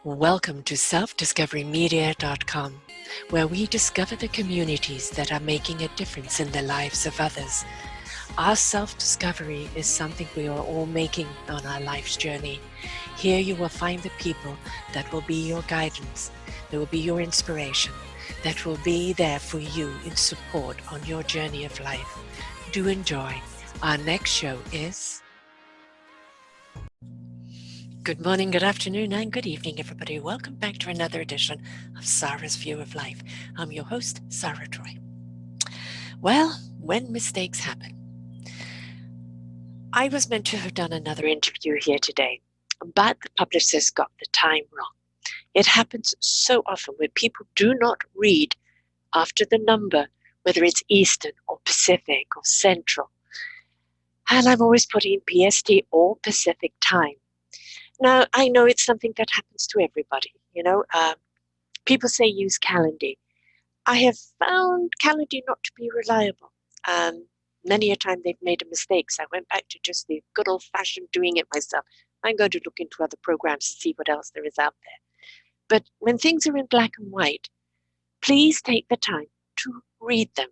Welcome to selfdiscoverymedia.com, where we discover the communities that are making a difference in the lives of others. Our self-discovery is something we are all making on our life's journey. Here you will find the people that will be your guidance, that will be your inspiration, that will be there for you in support on your journey of life. Do enjoy. Our next show is... Good morning, good afternoon, and good evening, everybody. Welcome back to another edition of Sara's View of Life. I'm your host, Sara Troy. Well, when mistakes happen. I was meant to have done another interview here today, but the publicist got the time wrong. It happens so often when people do not read after the number, whether it's Eastern or Pacific or Central. And I'm always putting PST or Pacific time. Now, I know it's something that happens to everybody, people say use Calendly. I have found Calendly not to be reliable. Many a time they've made a mistake, so I went back to just the good old-fashioned doing it myself. I'm going to look into other programs to see what else there is out there. But when things are in black and white, please take the time to read them.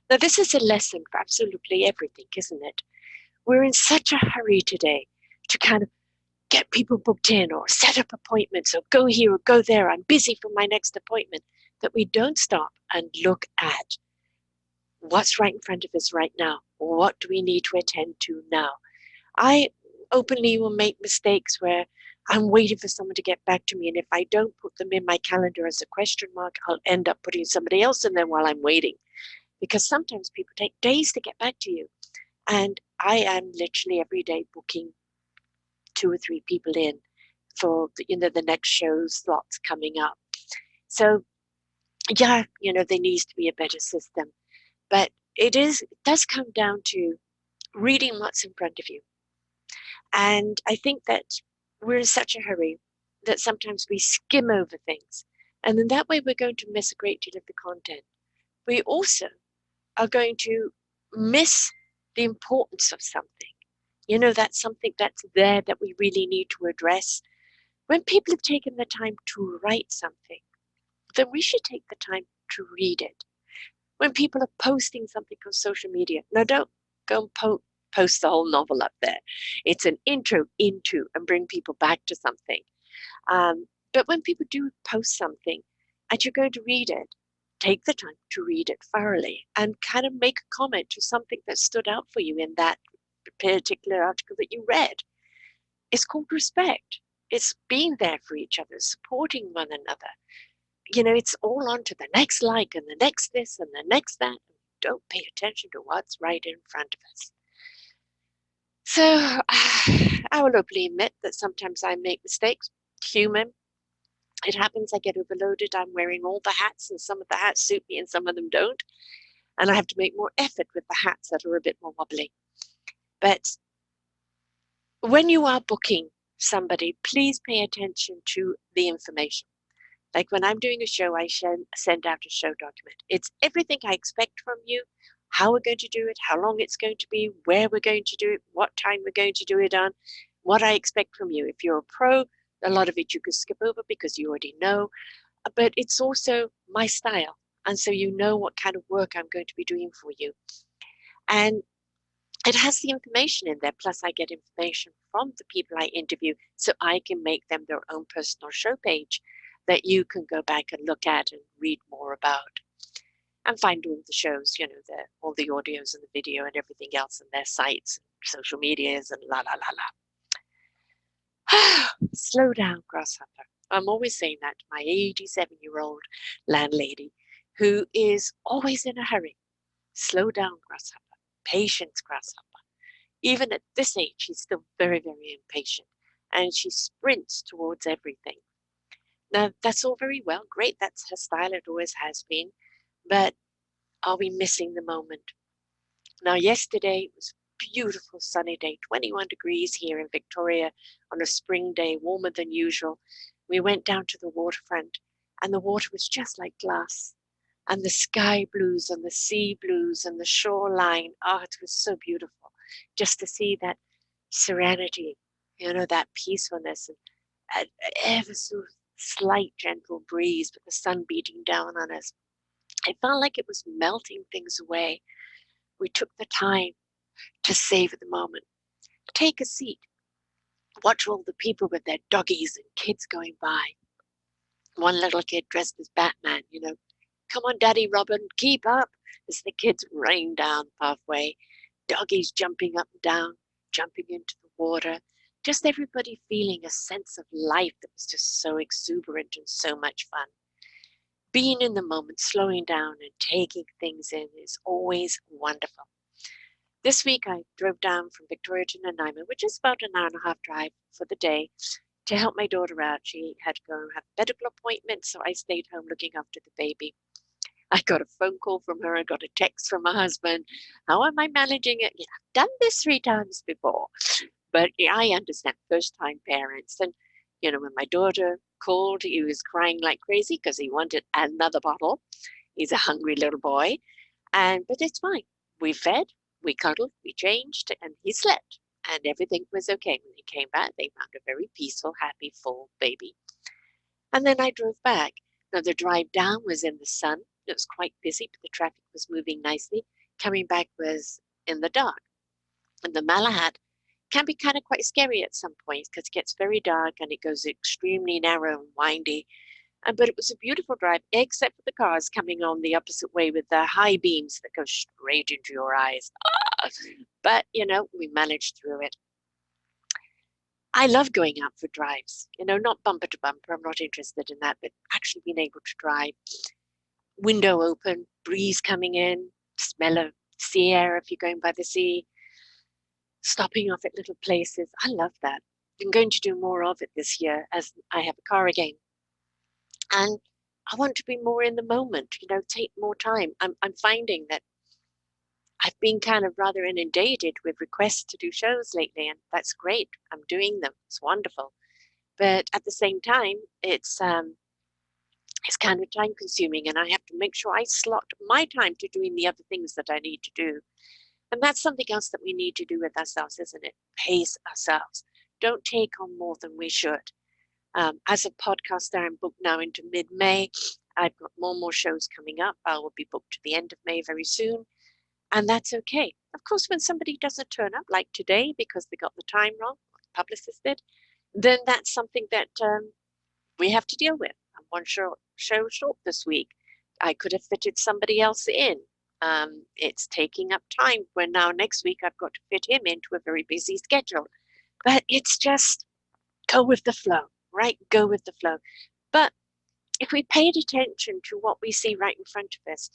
Now, this is a lesson for absolutely everything, isn't it? We're in such a hurry today to kind of get people booked in or set up appointments or go here or go there. I'm busy for my next appointment. That we don't stop and look at what's right in front of us right now. What do we need to attend to now? I openly will make mistakes where I'm waiting for someone to get back to me. And if I don't put them in my calendar as a question mark, I'll end up putting somebody else in there while I'm waiting. Because sometimes people take days to get back to you. And I am literally every day booking 2 or 3 people in for the next show slots coming up. So yeah, there needs to be a better system, but it does come down to reading what's in front of you. And I think that we're in such a hurry that sometimes we skim over things, and in that way we're going to miss a great deal of the content. We also are going to miss the importance of something. That's something that's there that we really need to address. When people have taken the time to write something, then we should take the time to read it. When people are posting something on social media, now don't go and post the whole novel up there. It's an intro into and bring people back to something. But when people do post something and you're going to read it, take the time to read it thoroughly and kind of make a comment to something that stood out for you in that particular article that you read. It's called respect. It's being there for each other, supporting one another. It's all on to the next like and the next this and the next that. And don't pay attention to what's right in front of us. So I will openly admit that sometimes I make mistakes. Human. It happens. I get overloaded. I'm wearing all the hats, and some of the hats suit me and some of them don't. And I have to make more effort with the hats that are a bit more wobbly. But when you are booking somebody, please pay attention to the information. Like when I'm doing a show, I send out a show document. It's everything I expect from you, how we're going to do it, how long it's going to be, where we're going to do it, what time we're going to do it on, what I expect from you. If you're a pro, a lot of it you could skip over because you already know. But it's also my style. And so you know what kind of work I'm going to be doing for you. And it has the information in there. Plus, I get information from the people I interview so I can make them their own personal show page that you can go back and look at and read more about and find all the shows, all the audios and the video and everything else on their sites, social medias and la, la, la, la. Slow down, grasshopper. I'm always saying that to my 87-year-old landlady who is always in a hurry. Slow down, grasshopper. Patience, grasshopper. Even at this age, she's still very, very impatient and she sprints towards everything. Now, that's all very well. Great. That's her style. It always has been. But are we missing the moment? Now, yesterday it was a beautiful sunny day, 21 degrees here in Victoria on a spring day, warmer than usual. We went down to the waterfront and the water was just like glass. And the sky blues and the sea blues and the shoreline. Oh, it was so beautiful just to see that serenity, that peacefulness. an ever so slight gentle breeze, but the sun beating down on us. I felt like it was melting things away. We took the time to savor the moment. Take a seat. Watch all the people with their doggies and kids going by. One little kid dressed as Batman, come on, Daddy Robin, keep up, as the kids rain down the pathway. Doggies jumping up and down, jumping into the water. Just everybody feeling a sense of life that was just so exuberant and so much fun. Being in the moment, slowing down and taking things in is always wonderful. This week I drove down from Victoria to Nanaimo, which is about an hour and a half drive for the day, to help my daughter out. She had to go have a medical appointment, so I stayed home looking after the baby. I got a phone call from her. I got a text from my husband. How am I managing it? I've done this 3 times before. But I understand first-time parents. And, when my daughter called, he was crying like crazy because he wanted another bottle. He's a hungry little boy. But it's fine. We fed, we cuddled, we changed, and he slept. And everything was okay. When they came back, they found a very peaceful, happy, full baby. And then I drove back. Now, the drive down was in the sun. It was quite busy, but the traffic was moving nicely. Coming back was in the dark. And the Malahat can be kind of quite scary at some points because it gets very dark and it goes extremely narrow and windy. But it was a beautiful drive, except for the cars coming on the opposite way with the high beams that go straight into your eyes. But, we managed through it. I love going out for drives, not bumper to bumper. I'm not interested in that, but actually being able to drive. Window open, breeze coming in, smell of sea air if you're going by the sea, stopping off at little places. I love that. I'm going to do more of it this year as I have a car again. And I want to be more in the moment, take more time. I'm finding that I've been kind of rather inundated with requests to do shows lately, and that's great. I'm doing them. It's wonderful. But at the same time, it's kind of time consuming, and I have to make sure I slot my time to doing the other things that I need to do. And that's something else that we need to do with ourselves, isn't it? Pace ourselves. Don't take on more than we should. As a podcaster, I'm booked now into mid-May. I've got more shows coming up. I will be booked to the end of May very soon. And that's okay. Of course, when somebody doesn't turn up, like today, because they got the time wrong, the publicist did, then that's something that we have to deal with. I'm one show short this week. I could have fitted somebody else in. It's taking up time when now next week I've got to fit him into a very busy schedule. But it's just go with the flow, right? Go with the flow. But if we paid attention to what we see right in front of us,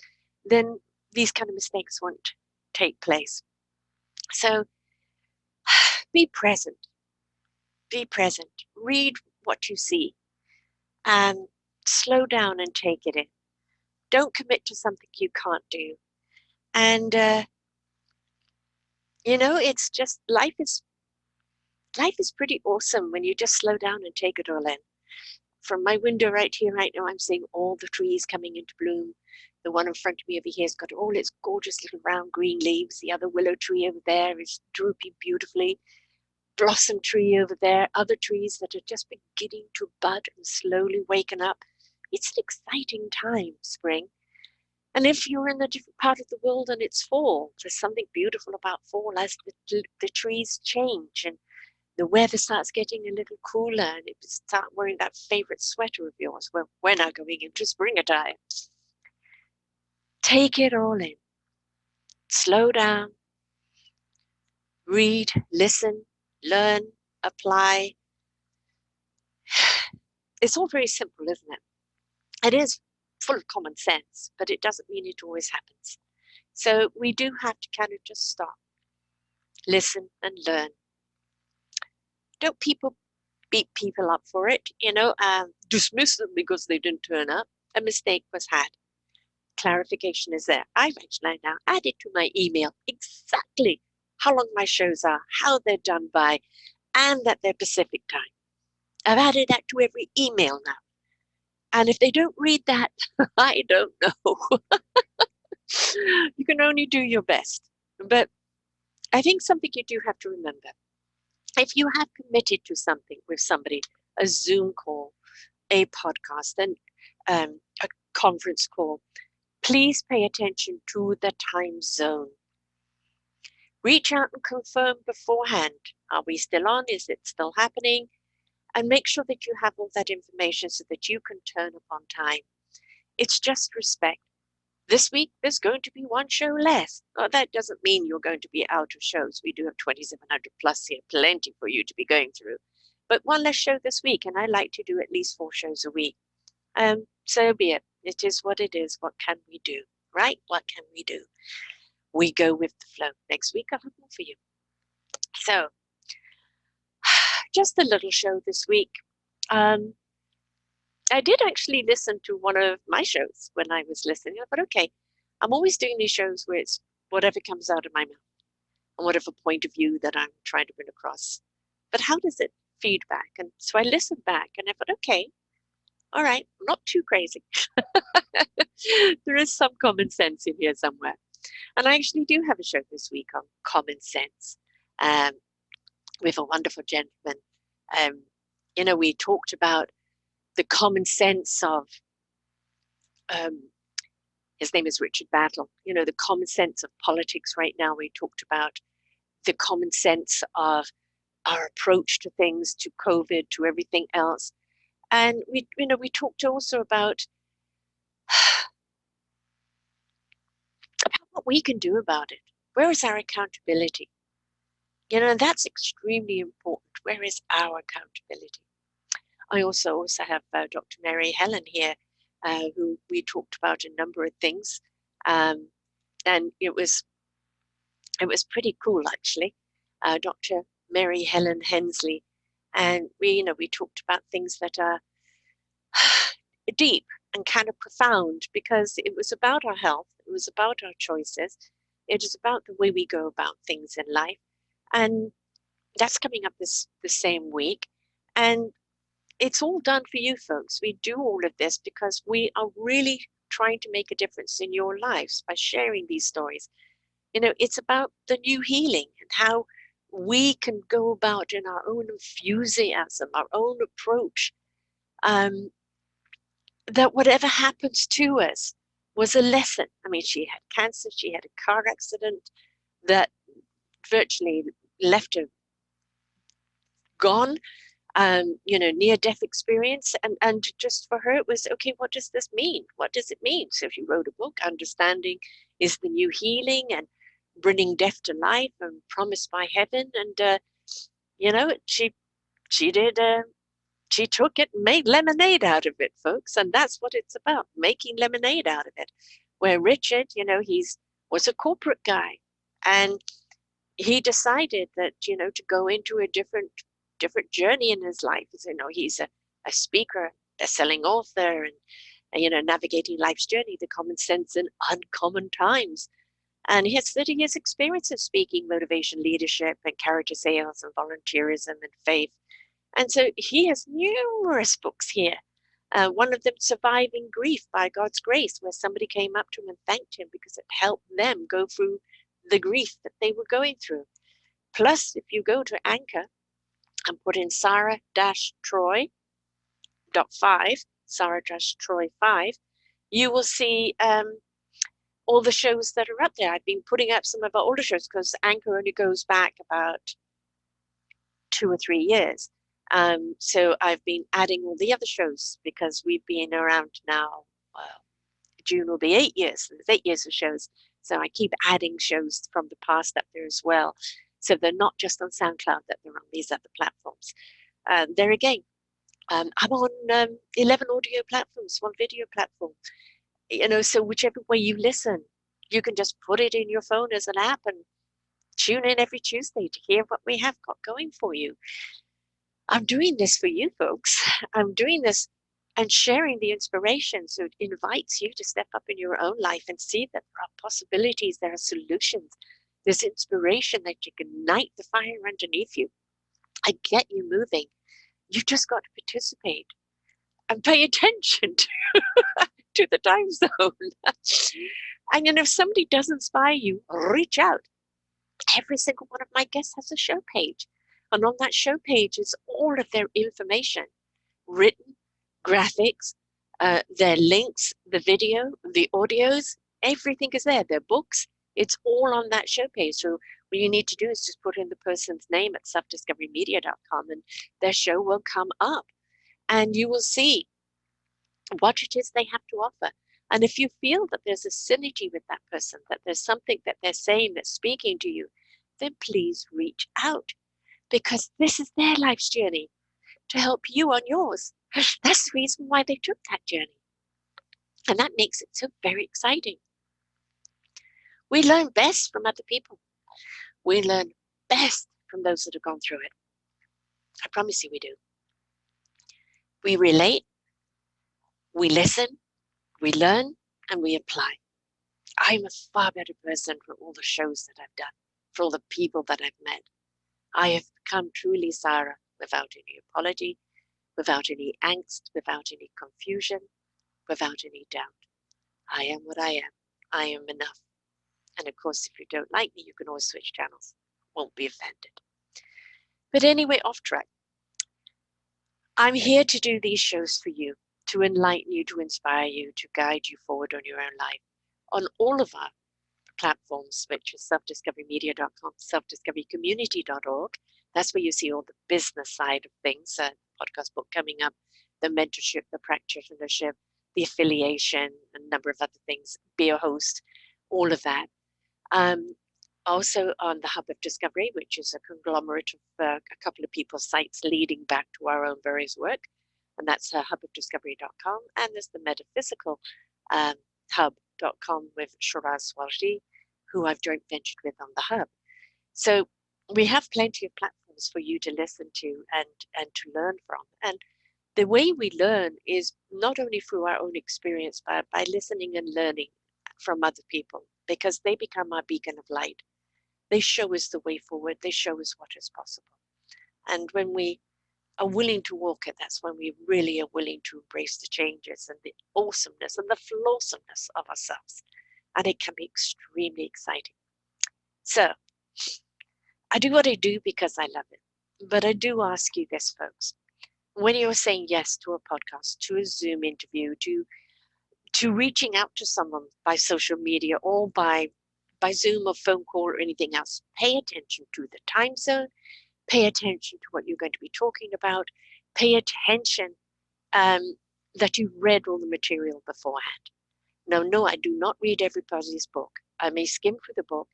then these kind of mistakes won't take place. So be present. Be present. Read what you see and slow down and take it in. Don't commit to something you can't do. And, it's just life is pretty awesome when you just slow down and take it all in. From my window right here, right now, I'm seeing all the trees coming into bloom. The one in front of me over here has got all its gorgeous little round green leaves. The other willow tree over there is drooping beautifully. Blossom tree over there. Other trees that are just beginning to bud and slowly waken up. It's an exciting time, spring. And if you're in a different part of the world and it's fall, there's something beautiful about fall as the trees change and the weather starts getting a little cooler and you start wearing that favorite sweater of yours. Well, we're now going into spring attire. Take it all in. Slow down. Read, listen, learn, apply. It's all very simple, isn't it? It is full of common sense, but it doesn't mean it always happens. So we do have to kind of just stop, listen and learn. Don't people beat people up for it, dismiss them because they didn't turn up. A mistake was had. Clarification is there. I've actually now added to my email exactly how long my shows are, how they're done by, and at their Pacific time. I've added that to every email now. And if they don't read that, I don't know. You can only do your best. But I think something you do have to remember. If you have committed to something with somebody, a Zoom call, a podcast, and a conference call, please pay attention to the time zone. Reach out and confirm beforehand. Are we still on? Is it still happening? And make sure that you have all that information so that you can turn up on time. It's just respect. This week, there's going to be one show less. Well, that doesn't mean you're going to be out of shows. We do have 2,700 plus here, plenty for you to be going through. But one less show this week, and I like to do at least 4 shows a week. So be it. It is what it is. What can we do, right? What can we do? We go with the flow. Next week, I'll have more for you. So, just a little show this week. I did actually listen to one of my shows when I was listening. I thought, okay, I'm always doing these shows where it's whatever comes out of my mouth and whatever point of view that I'm trying to bring across. But how does it feed back? And so I listened back and I thought, okay, all right, not too crazy. There is some common sense in here somewhere. And I actually do have a show this week on common sense with a wonderful gentleman. We talked about the common sense of, his name is Richard Battle, the common sense of politics right now. We talked about the common sense of our approach to things, to COVID, to everything else. And we talked also about what we can do about it. Where is our accountability? And that's extremely important. Where is our accountability? I also have Dr. Mary Helen here, who we talked about a number of things, and it was pretty cool actually. Dr. Mary Helen Hensley, and we talked about things that are deep and kind of profound, because it was about our health, it was about our choices, it is about the way we go about things in life, and that's coming up the same week. And it's all done for you folks. We do all of this because we are really trying to make a difference in your lives by sharing these stories. It's about the new healing and how we can go about in our own enthusiasm, our own approach, that whatever happens to us was a lesson. I mean, she had cancer, she had a car accident that virtually left her gone, near-death experience. And just for her, it was, okay, what does this mean? What does it mean? So she wrote a book, Understanding is the New Healing, and Bringing Death to Life, and Promised by Heaven. And, she took it and made lemonade out of it, folks. And that's what it's about, making lemonade out of it. Where Richard, he was a corporate guy, and he decided that, to go into a different journey in his life. He's a speaker, best-selling author, and, navigating life's journey, the common sense in uncommon times. And he has 30 years experience of speaking, motivation, leadership, and character sales, and volunteerism, and faith. And so he has numerous books here. One of them, Surviving Grief by God's Grace, where somebody came up to him and thanked him because it helped them go through the grief that they were going through. Plus, if you go to Anchor and put in Sara-Troy.5, Sara-Troy 5, you will see all the shows that are up there. I've been putting up some of our older shows because Anchor only goes back about 2 or 3 years. So I've been adding all the other shows because we've been around now. June will be 8 years. There's 8 years of shows. So I keep adding shows from the past up there as well. So they're not just on SoundCloud, that they're on these other platforms. There again, I'm on 11 audio platforms, 1 video platform. So whichever way you listen, you can just put it in your phone as an app and tune in every Tuesday to hear what we have got going for you. I'm doing this for you folks. I'm doing this and sharing the inspiration, so it invites you to step up in your own life and see that there are possibilities, there are solutions, there's inspiration that you can ignite the fire underneath you and get you moving. You just got to participate and pay attention to the time zone. And if somebody does inspire you, reach out. Every single one of my guests has a show page. And on that show page is all of their information. written, graphics, their links, the video, the audios, everything is there. Their books, it's all on that show page. So what you need to do is just put in the person's name at selfdiscoverymedia.com and their show will come up and you will see what it is they have to offer. And if you feel that there's a synergy with that person, that there's something that they're saying that's speaking to you, then please reach out because this is their life's journey to help you on yours. That's the reason why they took that journey. And that makes it so very exciting. We learn best from other people. We learn best from those that have gone through it. I promise you we do. We relate, we listen, we learn, and we apply. I'm a far better person for all the shows that I've done, for all the people that I've met. I have become truly Sara without any apology, without any angst, without any confusion, without any doubt. I am what I am. I am enough. And of course, if you don't like me, you can always switch channels. Won't be offended. But anyway, off track. I'm here to do these shows for you, to enlighten you, to inspire you, to guide you forward on your own life. On all of our platforms, which is selfdiscoverymedia.com, selfdiscoverycommunity.org. That's where you see all the business side of things, podcast book coming up, the mentorship, the practitionership, the affiliation, a number of other things, be a host, all of that. Also on the Hub of Discovery, which is a conglomerate of a couple of people's sites leading back to our own various work. And that's hubofdiscovery.com. And there's the metaphysical hub.com with Shiraz Swalji, who I've joint ventured with on the Hub. So we have plenty of platforms for you to listen to and to learn from. And the way we learn is not only through our own experience, but by listening and learning from other people, because they become our beacon of light. They show us the way forward. They show us what is possible. And when we are willing to walk it, that's when we really are willing to embrace the changes and the awesomeness and the flawsomeness of ourselves. And it can be extremely exciting. So I do what I do because I love it. But I do ask you this, folks. When you're saying yes to a podcast, to a Zoom interview, to reaching out to someone by social media or by Zoom or phone call or anything else, pay attention to the time zone, pay attention to what you're going to be talking about, pay attention that you've read all the material beforehand. No, I do not read everybody's book. I may skim through the book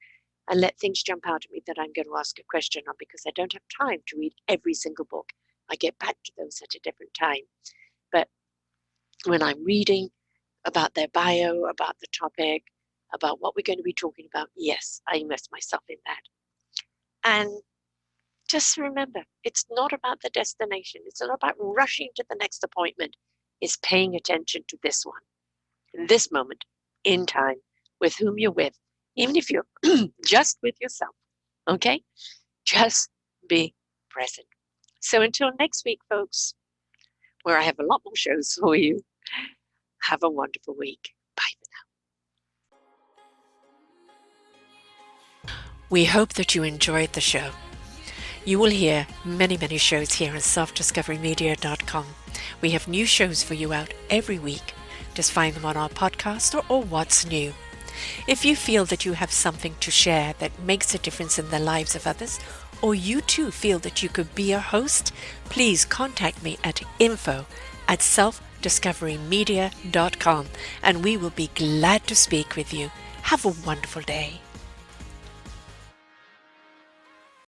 and let things jump out at me that I'm going to ask a question on because I don't have time to read every single book. I get back to those at a different time. But when I'm reading about their bio, about the topic, about what we're going to be talking about, yes, I immerse myself in that. And just remember, it's not about the destination. It's not about rushing to the next appointment. It's paying attention to this one, in this moment, in time, with whom you're with, even if you're just with yourself, okay? Just be present. So until next week, folks, where I have a lot more shows for you, have a wonderful week. Bye for now. We hope that you enjoyed the show. You will hear many shows here on selfdiscoverymedia.com. We have new shows for you out every week. Just find them on our podcast or What's New. If you feel that you have something to share that makes a difference in the lives of others, or you too feel that you could be a host, please contact me at info@selfdiscoverymedia.com and we will be glad to speak with you. Have a wonderful day.